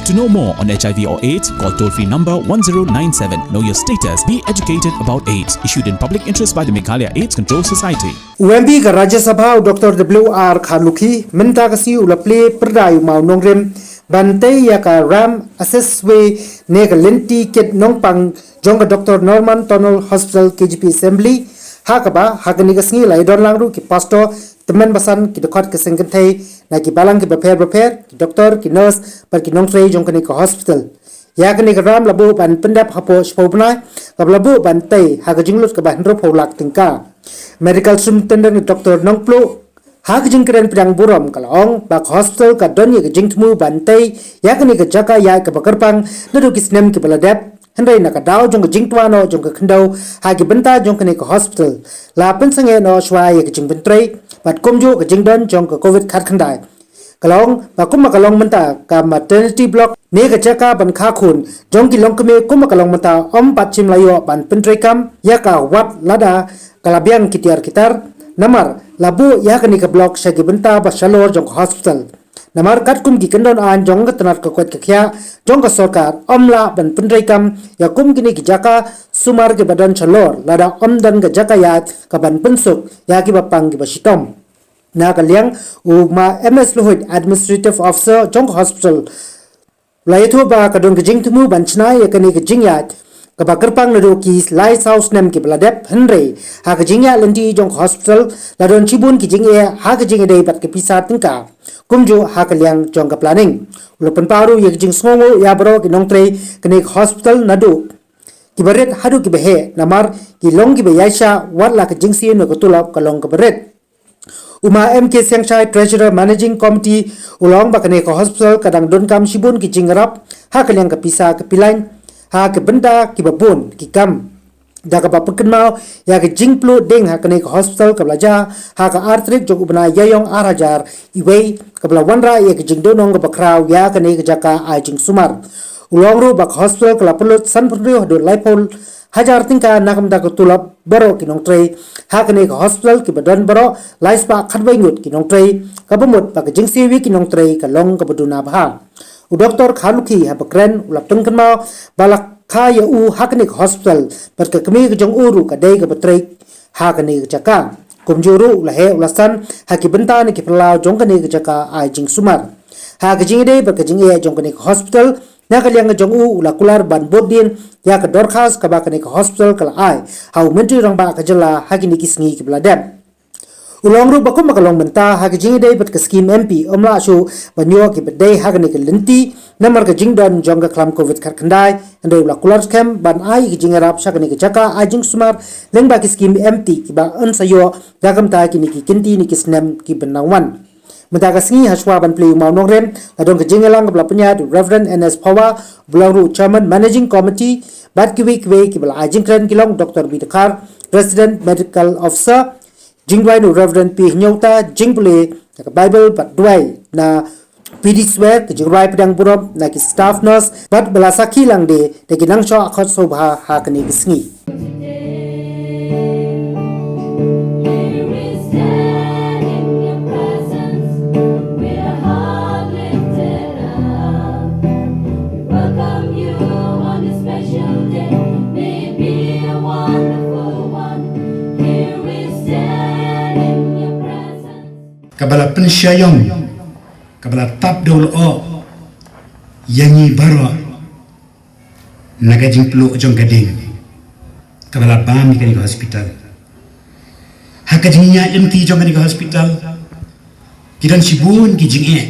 To know more on HIV or AIDS, call toll-free number 1097. Know your status. Be educated about AIDS. Issued in public interest by the Meghalaya AIDS Control Society. UMB ka Rajya Sabha Dr. W.R. Kharlukhi minta kasi ulaple perdayu mau Nongrim bante ya ka ram assesswe ne ka lenti ket nongpang jong ka Dr. Norman Tunnel Hospital KGP Assembly ha ka ba ha ka ni ka sngi lai don langru ki pastor teman basan ki dokot ke sengkentai na ki balang ki prepare ki doktor ki nurse par ki nongtrei jong ka ni ka hospital ya ka ni ka ram labu ban pendap hapo spobna ka labu ban tai ha ka jinglut ka ban ro pholak tingka medical superintendent Dr. Nongplo hak jing keren pedang buram kalong bak hospital ka don ye jing tmu bantai ya kani ka jaka ya ka bakarpang nadu kisnem ki baladep hendai na ka daw jong jing twano jong ka khandau ha ki benta jong kani ka hospital la pen sange no shwa ye jing bentrei bat komju ka jing don jong ka covid khat khandai kalong ba kuma kalong menta ka maternity block ne ka jaka ban kha khun jong ki long kame kuma kalong menta om pachim layo ban pentrei kam ya ka wat lada kalabiang kitiar kitar namar labu ya kani ka block shagi benta ba shalor jong hospital namar kat kum ki kendon an jong ka tanat ka kwet ka khya jong ka sarkar omla ban pendrai kam ya kum kini ki jaka sumar ke badan shalor lada omdan ka jaka ya ka ban pensuk ya ki bapang ki basitom na ka liang u ma ms lohit administrative officer jong hospital laitho ba ka don ka jing tumu ban chna ya kani ka jing ya kabakarpang nado ki light house nem ki bladep henry ha ka jingya lendi jong hospital ladon chibun ki jingya ha ka jingya dei bat ki pisa tingka kumjo ha ka liang jong ka planning ulopan paru ye jing songo ya bro ki nongtrei kini hospital nado ki baret hadu ki behe namar ki long ki beyaisha wat la ka jingsi no ka tulap ka long ka baret Uma MK Siangchai Treasurer Managing Committee ulong ba kini hospital kadang don kam shibun ki jingrap ha ka liang ka pisa ka pilain ha ke benda ki babun ki kam da ka bapakan mau ya ke jingplu ding ha kene ka hospital ka blaja ha ka artrik jog ubna yayong arajar iwei ka bla wanra ya ke jingdonong ka bakraw ya kene ka jaka a jing sumar ulong ru bak hospital ka lapulot san prio do laipol hajar tingka nakam da ka tulap baro ki nong trei ha kene ka hospital ki badan baro laispa khatbai ngut ki nong trei ka bamut ba ka jingsi wi ki nong trei ka long ka baduna bha u Dr. Kharlukhi ha bakren ulap tungkan mau balak kaya u haknik hospital par ka kami jong uru ka dei ka batrai ha ka ni jaka kumjuru lahe ulasan ha ki benta ni ki plau jong ka ni jaka ai jing sumar ha ka jing dei ba ka jing e jong ka ni hospital na ka liang jong u ula kular ban bodin ya ka dorkhas ka ba ka ni hospital kala ai ha u mentri rang ba ka jylla ha ki ni ki sngi ki bladem ulong ru bakum makalong menta ha ka jing dei bat ka scheme MP omla shu banyo ki bedai ha ka ni ka lenti namar ka jing don jong ka klam covid khat khandai andoi la kular scam ban ai ki jing rap sha ka ni ka jaka ai jing sumar leng ba ki scheme MT ki ba an sayo dagam ta ki ni ki kinti ni ki snem ki benawan menta ka sngi haswa ban play mau Nongrim adong ka jing lang ka pnya Reverend NS Power bulang ru Chairman Managing Committee bat ki week ki bala ai jing kren ki long Dr. Bidkar President Medical Officer Jingwai no Reverend P. Nyota Jingbule ka Bible pat duai na PD swear ke Jowai pedang buram na ki staff nurse bat belasaki lang de ki nang sho akhot sobha ha kani kisngi kabala pensyayong kabala tap dol o yangi baro nagajing plu jong gading kabala bam ni ka hospital hakajinya MT jong ka hospital kidan sibun ki jing e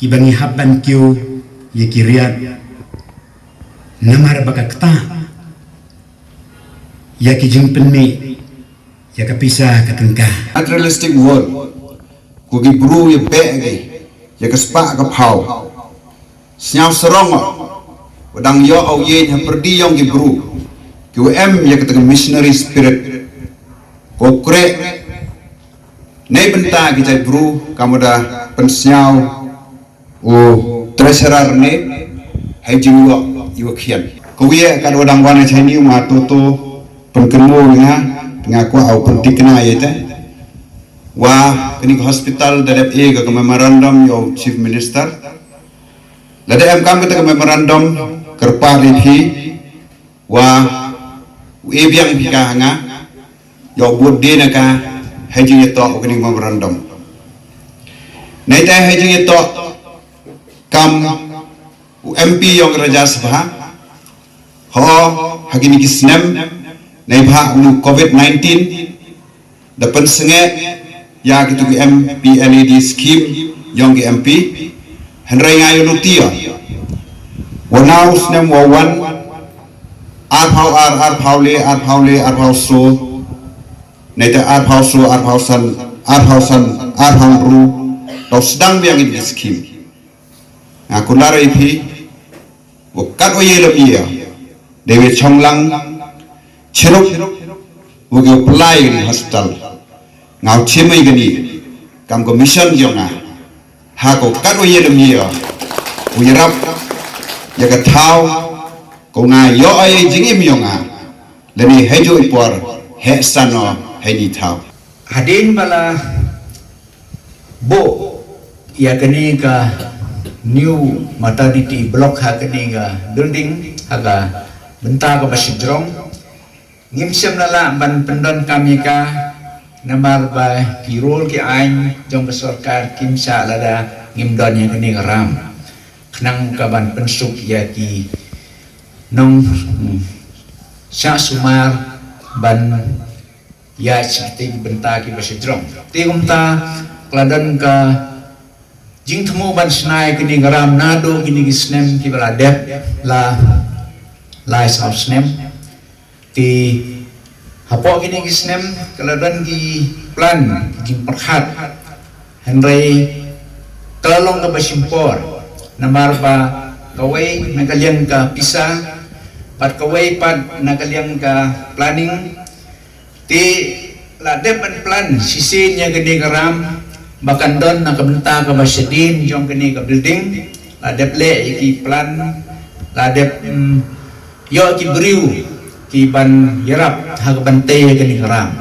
ki bangi haban kyo ye ki riat namar bakakta ya ki jing penme ya ka pisah katengka unrealistic world kugi bru ye begi ye ka spa ka phau snyau serong wadang yo au ye ha perdi yong gi bru ku em ye ka missionary spirit ko kre nei benta gi jai bru kamuda pensnyau o treasurer ne hai jiwa yu khian ko ye ka wadang wana chani ma to pengkemu ya ngaku au pentikna ye te wa kini hospital dari ga memorandum yo chief minister Lada em kam kita memorandum kerpa ripi wa ebiang pika hanga yo buat dia naka hajing itu ukini memorandum. Naita hajing itu kam MP yang Raja Sabha ho hagini kisnem naibha COVID-19 dapat sngi ya gitu MPLED scheme yang MP Henry ngayon utia wanaw snem wawan arphau so naita arphau ru tau sedang biang ini scheme aku lara ipi wakat oye lebih Dewi Chonglang Chiruk Wugyo Plie di hospital ngau chimai gani kam commission jonga ha ko kat oye lebih uyarap ya ka thau ko nga yo ai jingim yonga leni hejo ipor he sano heni thau hadin bala bo ya kani ka new maternity block ha kani ka building haga benta ka basidrong ngimsem nala ban pendon kami ka namar ba kirol ki ain jong kesorkar kimsa lada ngimdon yang kani ram kenang kaban pensuk ya ki nong sa sumar ban ya seperti benta ki basidrong tingum ta kladan ka jing themu ban snai kini garam nado kini gisnem ki baladep la lai sau snem ti hapo kini gisnem kladan ki plan jing perhat henry kalong ka basimpor namar ba kawai nakalian ka pisa pat kawai pat nakalian ka planning ti ladep an plan sisin nya gede garam bahkan don nakabenta ka basyadin jong kini ka building ladep le iki plan ladep yo ki briu ki ban yarap ha ka bantay kini garam